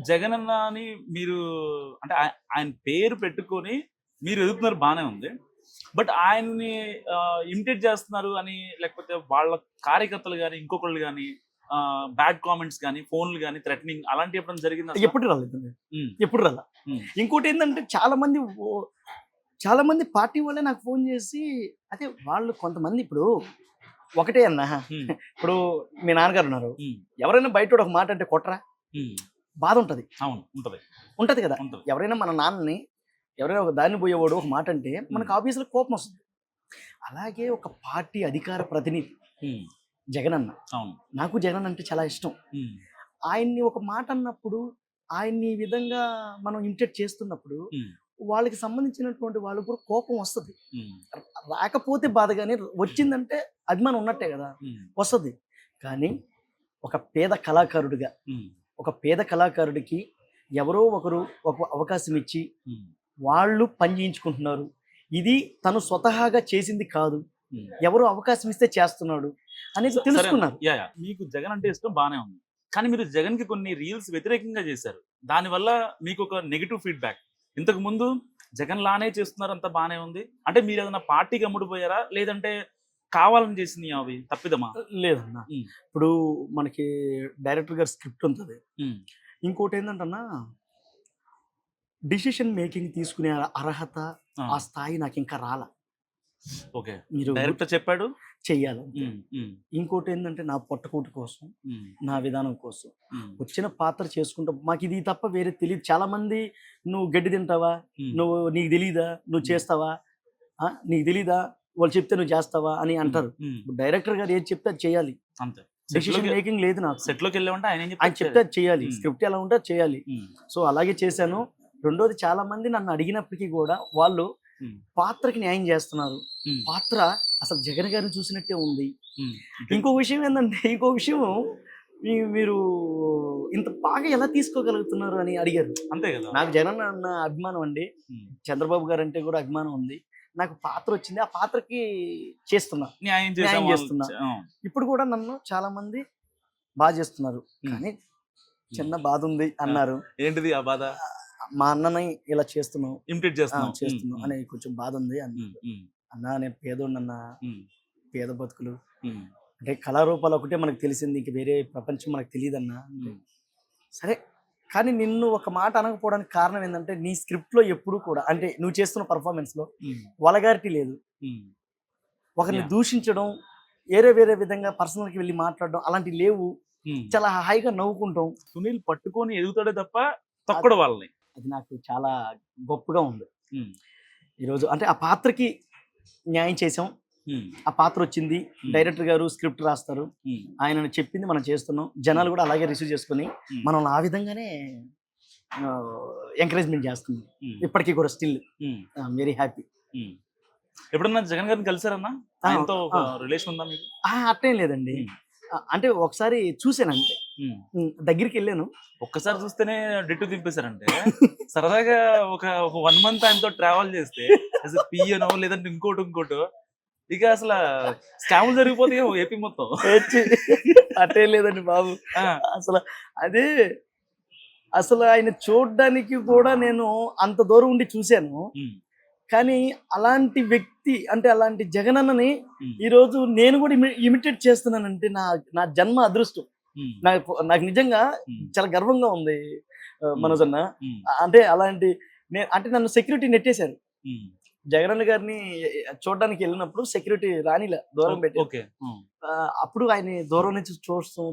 జగన్ అన్న అని మీరు అంటే ఆయన పేరు పెట్టుకొని మీరు ఎదుగుతున్నారు బానే ఉంది. బట్ ఆయన్ని ఇమిటేట్ చేస్తున్నారు అని లేకపోతే వాళ్ళ కార్యకర్తలు గాని, ఇంకొకళ్ళు గాని బ్యాడ్ కామెంట్స్ గాని, ఫోన్‌లు గాని, థ్రెటనింగ్ అలాంటివి ఎప్పుడైనా జరిగిందా అసల? ఎప్పుడు రాలేదండి. హ్మ్. ఎప్పుడు రాలా. హ్మ్. ఇంకోటేందంటే చాలా మంది పార్టీ వాళ్ళే నాకు ఫోన్ చేసి అదే వాళ్ళు కొంతమంది ఇప్పుడు ఒకటే అన్నా హ్మ్. ఇప్పుడు మీ నాన్నగారు ఉన్నారు. హ్మ్. ఎవరైనా బయటోడు ఒక మాట అంటే కొట్టరా? హ్మ్. బాధ ఉంటది. అవును. ఉంటది. ఉంటది కదా! ఉంటది. ఎవరైనా మన నాన్నని ఎవరైనా ఒక దారిన పోయేవాడు ఒక మాట అంటే మనకు ఆబ్వియస్‌గా కోపం వస్తది. అలాగే ఒక పార్టీ అధికార ప్రతినిధి హ్మ్. జగనన్న. అవును. నాకు జగనన్న అంటే చాలా ఇష్టం. హ్మ్. ఆయన్ని ఒక మాట అన్నప్పుడు ఆయన్ని ఈ విధంగా మనం ఇమిటేట్ చేస్తున్నప్పుడు హ్మ్. వాళ్ళకి సంబంధించినటువంటి వాళ్ళకి కూడా కోపం వస్తది. హ్మ్. రాకపోతే బాధ గాని వచ్చిందంటే అభిమానం ఉన్నట్టే కదా! హ్మ్. వస్తది. కానీ ఒక పేద కళాకారుడిగా, హ్మ్. ఒక పేద కళాకారుడికి ఎవరో ఒకరు ఒక అవకాశం ఇచ్చి హ్మ్. వాళ్ళు పని చేయించుకుంటున్నారు. ఇది తను స్వతహాగా చేసింది కాదు. హ్మ్. ఎవరో అవకాశం ఇస్తే చేస్తున్నాడు అనేది సరే అన్న. తెలుసుకున్నారు. యాహ్! మీకు జగన్ అంటే ఇష్టం బానే ఉంది. కానీ మీరు జగన్‌కి కొన్ని రీల్స్ వ్యతిరేకంగా చేశారు. దానివల్ల మీకొక నెగెటివ్ ఫీడ్‌బ్యాక్. ఇంతకు ముందు జగన్ లానే చేస్తున్నారు అంతా బానే ఉంది. అంటే మీరేదైనా పార్టీకి అమ్ముడుపోయారా? లేదంటే కావాలని చేసినయా అవి? తప్పిదమా? లేదన్నా. హ్మ్. ఇప్పుడు మనకి డైరెక్టర్ గారి స్క్రిప్ట్ ఉంటది. హ్మ్. ఇంకోటేందంటన్నా డెసిషన్ మేకింగ్ తీసుకునే అర్హత, ఆ! ఆ స్థాయి నాకింకా రాలా. ఓకే. మీరు డైరెక్టర్ చెప్పాడు. చెయ్యాలంతే. హ్మ్. హ్మ్. ఇంకోటేందంటే నా పొట్టకూటి కోసం, హ్మ్. నా విధానం కోసం. హ్మ్. వచ్చిన పాత్ర చేసుకుంటా మాకిది తప్ప వేరే తెలీదు. చాలామంది "నువ్వు గడ్డి తింటావా? హ్మ్. నీకు తెలీదా? నువ్వు హ్మ్. చేస్తావా? నీకు తెలీదా? వాళ్ళు చెప్తే నువ్వు చేస్తావా?" అని హ్మ్. అంటారు. హ్మ్. డైరెక్టర్ గారు ఏది చెప్తే అది చేయాలి. అంతే. డెసిషన్ మేకింగ్ లేదు నాకు. సెట్‌లోకెళ్ళామంటే ఆయన ఏం చెప్తే ఆయన చెప్తే అది చేయాలి. హ్మ్. స్క్రిప్ట్ ఎలా ఉంటే అది చేయాలి. హ్మ్. సో, అలాగే చేశాను. రెండోది చాలామంది నన్ను అడిగినప్పటికి గూడా వాళ్ళు హ్మ్. పాత్రకి న్యాయం జేస్తున్నారు. హ్మ్. పాత్ర అసలు జగన్ గారిని చూసినట్టే ఉంది. హ్మ్. ఇంకో విషయం ఏందంటే, ఇంకో విషయం మీరు ఇంత బాగా ఎలా తీసుకోగలుగుతున్నారు అని అడిగారు. అంతే గదా! నాకు జగనన్న అన్న అభిమానం అండి. హ్మ్. చంద్రబాబు గారంటే కూడా అభిమానం ఉంది. నాకు పాత్రొచ్చింది. ఆ పాత్రకి చేస్తున్నా. న్యాయం న్యాయం చేసాం వాళ్ళు జేస్తున్నా. ఆ! ఇప్పుడు కూడా నన్ను చాలామంది చేస్తున్నారు. హ్మ్. కానీ హ్మ్. చిన్న బాధుంది ఆ! అన్నారు. ఏంటిది ఆ బాధ? మా అన్నని ఇలా చేస్తున్నావు. ఇమిటేట్ చేస్తున్నావు. హ్మ్. చేస్తున్నావు హ్మ్. అని కొంచెం బాధుంది హ్మ్. అన్నారు. హ్మ్. అన్నా నేను పేదోడినన్నా, హ్మ్. పేద బతుకులు. హ్మ్. అంటే కళారూపాలు ఒకటే మనకు తెలిసింది. ఇంక వేరే ప్రపంచం మనకు తెలీదన్నా అంటే, హ్మ్. సరే కానీ నిన్ను ఒక మాట అనకపోవడానికి కారణం ఏందంటే, నీ స్క్రిప్ట్‌లో ఎప్పుడూ కూడా అంటే నువ్వు చేస్తున్న పెర్ఫార్మన్స్‌లో హ్మ్. వల్గారిటీ లేదు. హ్మ్. ఒకరిని యాహ్! దూషించడం, వేరే విధంగా పర్సనల్‌కి వెళ్లి మాట్లాడడం అలాంటివి లేవు. హ్మ్. చాలా హాయిగా నవ్వుకుంటాం. సునీల్ పట్టుకొని ఎదుగుతాడే తప్ప అది తొక్కడు వాళ్ళని. అది నాకు చాలా గొప్పగా ఉంది. హ్మ్. ఈరోజు అంటే ఆ పాత్రకి న్యాయం చేసాం. హ్మ్. ఆ పాత్రొచ్చింది. హ్మ్. డైరెక్టర్ గారు స్క్రిప్ట్ రాస్తారు. హ్మ్. ఆయనను చెప్పింది మనం చేస్తున్నాం. హ్మ్. జనాలు గూడా అలాగే రిసీవ్ చేసుకొని, హ్మ్. మనల్ని ఆ విధంగానే ఎంకరేజ్‌మెంట్ జేస్తున్నారు. హ్మ్. ఇప్పటికి కూడా స్టిల్ హ్మ్. Very happy. హ్మ్. ఎప్పుడన్నా జగన్ గారిని కలిసారన్నా? ఆ! ఆయనతో ఒక ఆ! రిలేషన్ ఉందా మీకు? అట్లేం లేదండి. హ్మ్. అంటే ఒకసారి చూసానంతే. హ్మ్. దగ్గరికెళ్ళాను. ఒక్కసారి చూస్తేనే డిట్టో దింపేసారంటే, సరదాగా ఒక ఒక 1 మంత్ ఆయనతో ట్రావెల్ చేస్తే, అసలు పియ్యనో లేదంటే ఇంకోటో, ఇక అసల స్కామ్‌లు జరిగిపోతాయేమో ఏపీ మొత్తం. ఏడ్చి అట్టేం లేదండి బాబు. ఆ! అసల అదే అసలు ఆయన చూడ్డానికి కూడా నేను అంత దూరం ఉండి చూసాను. హ్మ్. కానీ అలాంటి వ్యక్తి అంటే అలాంటి జగనన్నని హ్మ్. ఈరోజు నేను కూడా ఇమిటేట్ చేస్తున్నానంటే నా నా జన్మ అదృష్టం. హ్మ్. నాకు నిజంగా హ్మ్. చాలా గర్వంగా ఉంది హ్మ్. మనోజ్ అన్న. హ్మ్. అంటే అలాంటి అంటే నన్ను సెక్యూరిటీ నెట్టేశారు. హ్మ్. జగనన్న గారిని చూడడానికి ఎళ్ళినప్పుడు సెక్యూరిటీ రానీలా దూరం పెట్టారు. ఓకే. హ్మ్. అప్పుడు ఆయన్ని దూరం నుంచి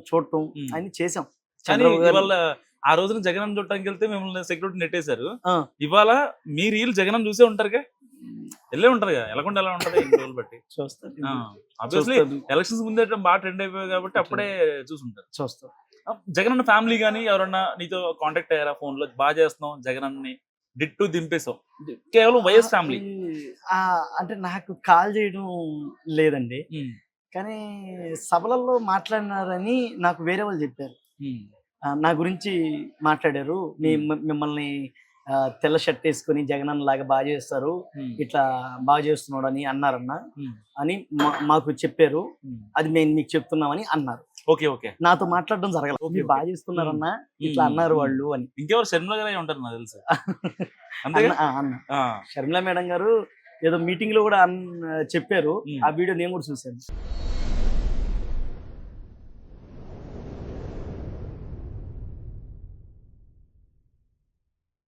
చూడటం హ్మ్. అయన్నీ చేశాం. కానీ చంద్రబాబు గారిని ఇవాళ ఆ రోజున జగనన్న చూడటానికెళ్తే మిమ్మల్ని సెక్యూరిటీ నెట్టేసారు. ఆ! ఇవాళ మీ రీల్ జగనన్న చూసే ఉంటారుగా? ఎళ్ళే ఉంటారుగా. ఎళ్ళకుండా ఎలా ఉంటది ఇన్ని రోజులు బట్టి. ఆ! చూస్తాను. ఆబ్వియస్‌లీ చూస్తాను. ఎలక్షన్స్ ముందే బాగా ట్రెండ్ అయిపోయాయి కాబట్టి అప్పుడే చూసుంటారు. చూస్తాను. జగనన్న ఫ్యామిలీ గాని ఎవరన్నా నీతో కాంటాక్ట్ అయ్యారా ఫోన్‌లో? చేస్తున్నాం జగనన్నని. డిట్టో దింపేసాం. కేవలం వైఎస్ ఈ ఫ్యామిలీ. అంటే నాకు కాల్ చేయడం లేదండి. హ్మ్. కానీ సభలలో మాట్లాడినారని నాకు వేరే వాళ్ళు చెప్పారు. హ్మ్. నా గురించి మాట్లాడారు. హ్మ్. మిమ్మల్ని తెల్ల షర్ట్ ఏసుకొని జగనన్నలాగా చేస్తారు. హ్మ్. ఇట్లా చేస్తున్నాడని అన్నారన్న. హ్మ్. అని మాకు చెప్పారు. హ్మ్. అది మేము మీకు చెప్తున్నామని అన్నారు. ఓకే ఓకే నాతో మాట్లాడడం జరగలేదు. ఓకే, మీరు ఓకే. బాగా చేస్తున్నారన్నా, ఇట్లా మ్మ్, అన్నారు మ్మ్. వాళ్ళు అని. ఇంకెవరు షర్మిల గారే ఉంటారు నాకు తెలుసు. అంతేగా అన్న ఆ, షర్మిల మేడం గారు ఏదో మీటింగ్ లో కూడా చెప్పారు. మ్మ్. ఆ వీడియో నేను కూడా చూశాను.